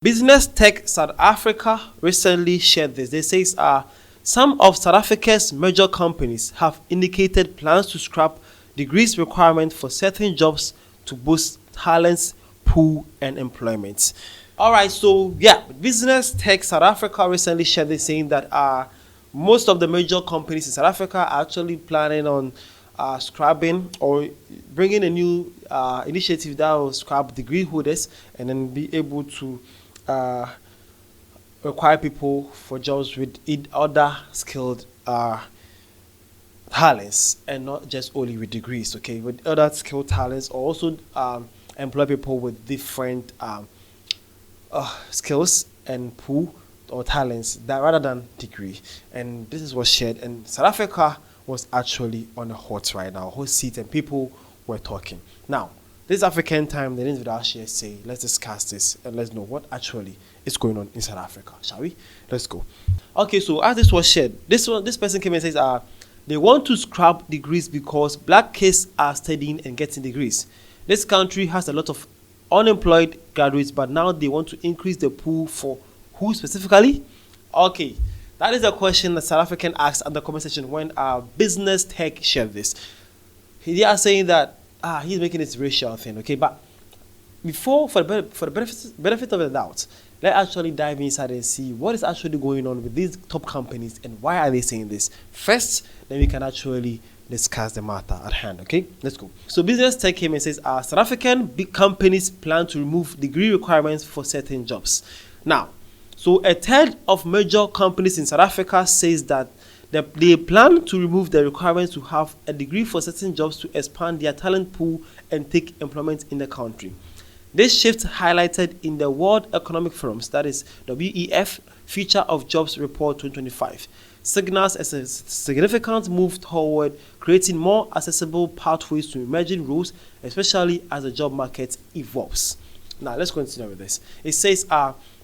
Business Tech South Africa recently shared this. They say some of South Africa's major companies have indicated plans to scrap degrees requirement for certain jobs to boost talents, pool, and employment. All right, so yeah, Business Tech South Africa recently shared this saying that most of the major companies in South Africa are actually planning on scrapping or bringing a new initiative that will scrap degree holders and then be able to require people for jobs with other skilled talents and not just only with degrees, okay, with other skilled talents, or also employ people with different skills and pool or talents that rather than degree. And this is what's shared, and South Africa was actually on the hot right now, hot seat, and people were talking. Now, this African time, the News Without Share say, let's discuss this and let's know what actually is going on in South Africa, shall we? Let's go. Okay, so as this was shared, this person came and says, they want to scrap degrees because black kids are studying and getting degrees. This country has a lot of unemployed graduates, but now they want to increase the pool for who specifically? Okay, that is a question that South African asked at the comment section when Business Tech shared this. They are saying that he's making this racial thing, okay? But before, for the benefit of the doubt, let's actually dive inside and see what is actually going on with these top companies and why are they saying this. First, then we can actually discuss the matter at hand, okay? Let's go. So Business Tech came and says, South African big companies plan to remove degree requirements for certain jobs. Now, so a third of major companies in South Africa says that they plan to remove the requirements to have a degree for certain jobs to expand their talent pool and take employment in the country. This shift highlighted in the World Economic Forum's, that is WEF, Future of Jobs Report 2025, signals as a significant move toward creating more accessible pathways to emerging roles, especially as the job market evolves. Now, let's continue with this. It says,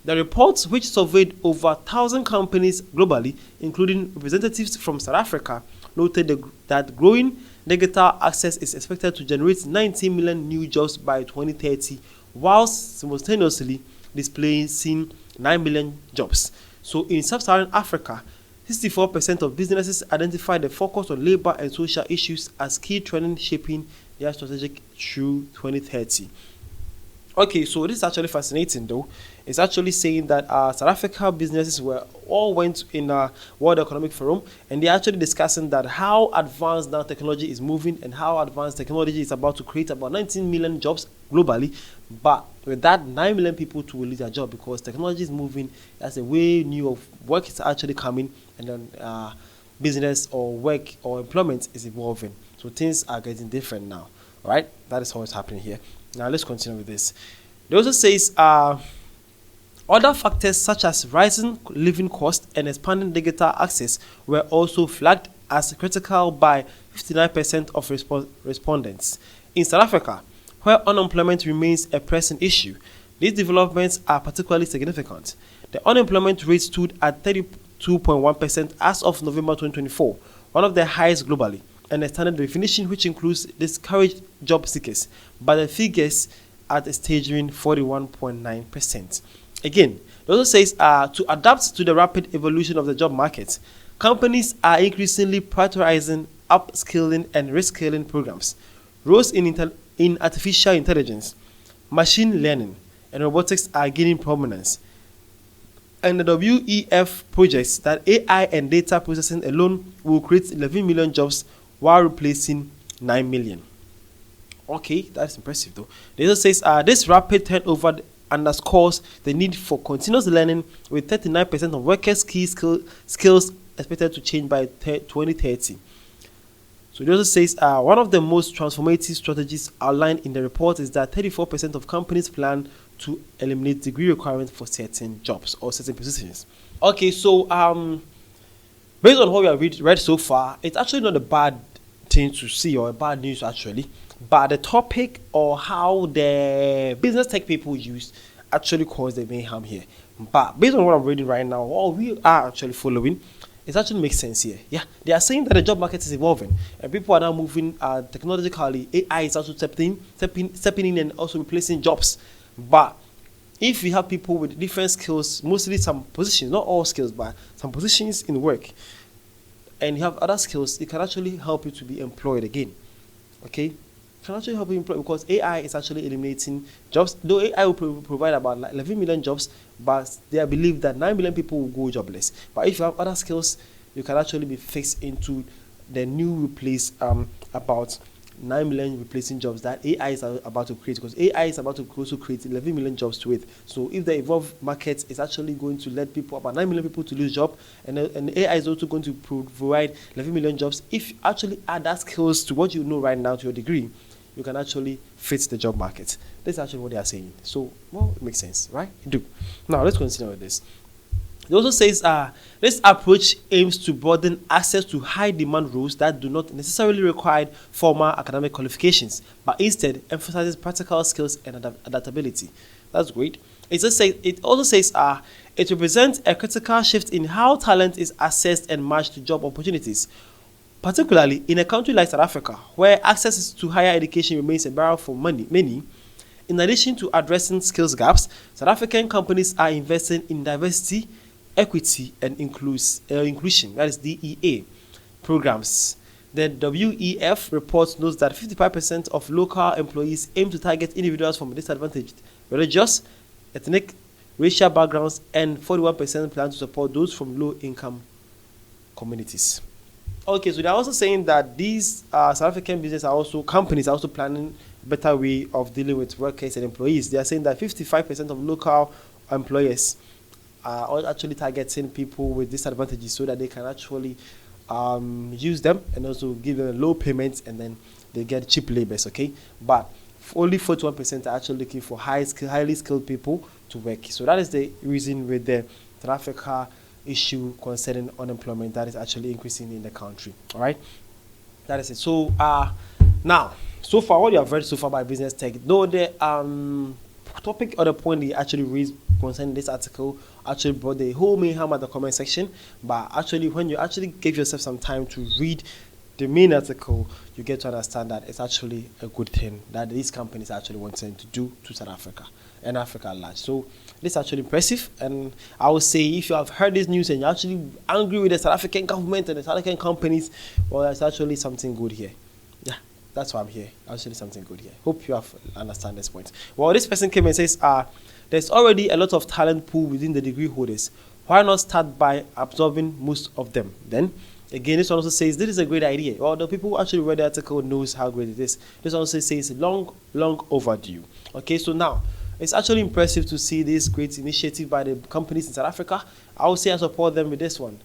the report, which surveyed over 1,000 companies globally, including representatives from South Africa, noted that growing digital access is expected to generate 19 million new jobs by 2030, whilst simultaneously displacing 9 million jobs. So in sub-Saharan Africa, 64% of businesses identify the focus on labor and social issues as key trends shaping their strategic through 2030. Okay, so this is actually fascinating though. It's actually saying that South Africa businesses went in a World Economic Forum, and they're actually discussing that how advanced now technology is moving and how advanced technology is about to create about 19 million jobs globally. But with that, 9 million people to lose their job because technology is moving. That's a way new of work is actually coming, and then business or work or employment is evolving. So things are getting different now. All right, that is how it's happening here. Now let's continue with this. It also says other factors such as rising living costs and expanding digital access were also flagged as critical by 59% of respondents. In South Africa, where unemployment remains a pressing issue, these developments are particularly significant. The unemployment rate stood at 32.1% as of November 2024, one of the highest globally, and a standard definition which includes discouraged job seekers, but the figures at a staggering 41.9%. Again, it also says to adapt to the rapid evolution of the job market, companies are increasingly prioritizing upskilling and reskilling programs. Roles in artificial intelligence, machine learning, and robotics are gaining prominence. And the WEF projects that AI and data processing alone will create 11 million jobs while replacing 9 million. Okay, that's impressive though. It also says this rapid turnover underscores the need for continuous learning, with 39% of workers' key skills expected to change by 2030. So it also says one of the most transformative strategies outlined in the report is that 34% of companies plan to eliminate degree requirements for certain jobs or certain positions. Okay, so based on what we have read so far, it's actually not a bad thing to see or a bad news actually, but the topic or how the business tech people use actually caused the mayhem here. But based on what I'm reading right now, what we are actually following, it actually makes sense here. Yeah, they are saying that the job market is evolving and people are now moving technologically. AI is also stepping in and also replacing jobs. But if you have people with different skills, mostly some positions, not all skills, but some positions in work, and you have other skills, it can actually help you to be employed again. Okay? Can actually help you employ, because AI is actually eliminating jobs. Though AI will provide about 11 million jobs, but they believe that 9 million people will go jobless. But if you have other skills, you can actually be fixed into the new replace about 9 million replacing jobs that AI is about to create, because AI is about to also create 11 million jobs to it. So if the evolved market is actually going to let people, about 9 million people to lose job, and AI is also going to provide 11 million jobs, if you actually add that skills to what you know right now to your degree, you can actually fit the job market. That's actually what they are saying. So, well, it makes sense, right? It do. Now, let's continue with this. It also says this approach aims to broaden access to high demand roles that do not necessarily require formal academic qualifications, but instead emphasizes practical skills and adaptability. That's great. It also says it represents a critical shift in how talent is assessed and matched to job opportunities, particularly in a country like South Africa, where access to higher education remains a barrier for many. In addition to addressing skills gaps, South African companies are investing in diversity, equity, and inclusion, that is DEA, programs. The WEF report notes that 55% of local employees aim to target individuals from disadvantaged religious, ethnic, racial backgrounds, and 41% plan to support those from low-income communities. Okay, so they're also saying that these South African companies are also planning a better way of dealing with workers and employees. They are saying that 55% of local employers are actually targeting people with disadvantages so that they can actually use them and also give them low payments, and then they get cheap labors, okay? But only 41% are actually looking for highly skilled people to work. So that is the reason with the South Africa issue concerning unemployment that is actually increasing in the country. All right, that is it. So now, so far what you have read so far by Business Tech, though the topic or the point they actually raised concerning this article actually brought the whole mayhem at the comment section, but actually when you actually give yourself some time to read the main article, you get to understand that it's actually a good thing that these companies are actually wanting to do to South Africa and Africa at large. So this is actually impressive, and I would say if you have heard this news and you're actually angry with the South African government and the South African companies, well, there's actually something good here. Yeah, that's why I'm here. Actually something good here. Hope you have understand this point. Well, this person came and says, there's already a lot of talent pool within the degree holders. Why not start by absorbing most of them? Then again, this one also says this is a great idea. Well, the people who actually read the article knows how great it is. This also says long overdue. Okay, so now it's actually impressive to see this great initiative by the companies in South Africa. I would say I support them with this one.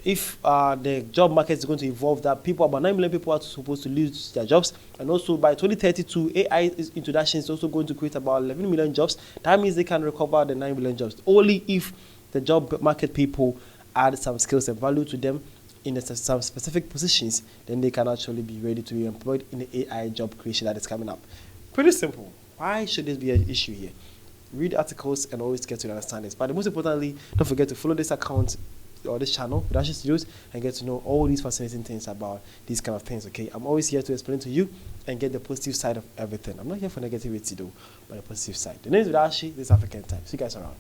If the job market is going to evolve, that about 9 million people are supposed to lose their jobs, and also by 2032, AI introduction is also going to create about 11 million jobs. That means they can recover the 9 million jobs only if the job market people add some skills and value to them in some specific positions. Then they can actually be ready to be employed in the AI job creation that is coming up. Pretty simple. Why should this be an issue here? Read articles and always get to understand this. But most importantly, don't forget to follow this account or this channel, Production Studios, and get to know all these fascinating things about these kind of things, okay? I'm always here to explain to you and get the positive side of everything. I'm not here for negativity though, but the positive side. The name is Dashi, this African Time. See you guys around.